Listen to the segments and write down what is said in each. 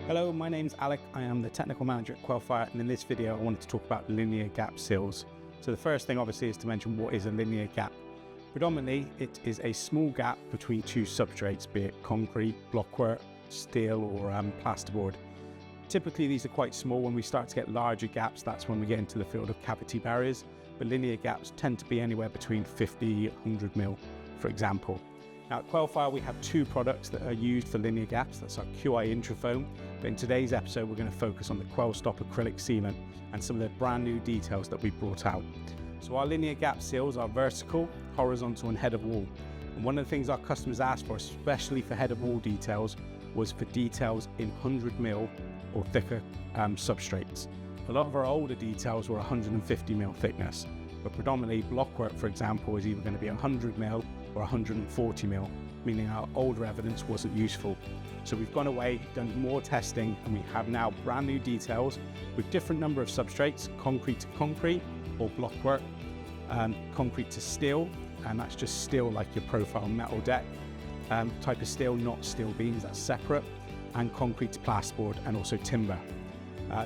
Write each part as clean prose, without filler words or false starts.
Hello, my name's Alec. I am the technical manager at QuelStop, and in this video I wanted to talk about linear gap seals. So the first thing obviously is to mention what is a linear gap. Predominantly it is a small gap between two substrates, be it concrete, blockwork, steel or plasterboard. Typically these are quite small. When we start to get larger gaps, that's when we get into the field of cavity barriers, but linear gaps tend to be anywhere between 50, 100 mil, for example. Now at QuelStop we have two products that are used for linear gaps. That's our QI Intrafoam, but in today's episode we're going to focus on the QuelStop Acrylic Sealant and some of the brand new details that we brought out. So our linear gap seals are vertical, horizontal and head of wall. And one of the things our customers asked for, especially for head of wall details, was for details in 100 mil or thicker substrates. A lot of our older details were 150 mil thickness, but predominantly blockwork, for example, is either going to be 100 mil or 140 mil, meaning our older evidence wasn't useful. So we've gone away, done more testing, and we have now brand new details with different number of substrates, concrete to concrete or blockwork, concrete to steel, and that's just steel like your profile metal deck, type of steel, not steel beams, that's separate, and concrete to plasterboard and also timber.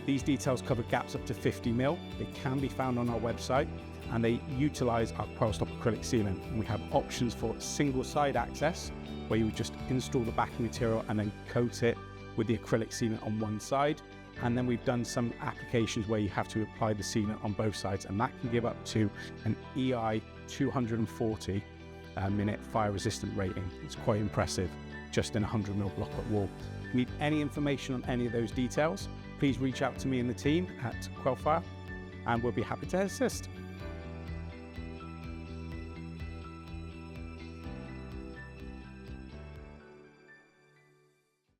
These details cover gaps up to 50 mil. They can be found on our website, and they utilize our QuelStop Acrylic Sealant. And we have options for single side access, where you would just install the backing material and then coat it with the acrylic sealant on one side. And then we've done some applications where you have to apply the sealant on both sides, and that can give up to an EI 240 minute fire resistant rating. It's quite impressive, just in a 100 mil blockwork wall. If you need any information on any of those details, please reach out to me and the team at QuelStop, and we'll be happy to assist.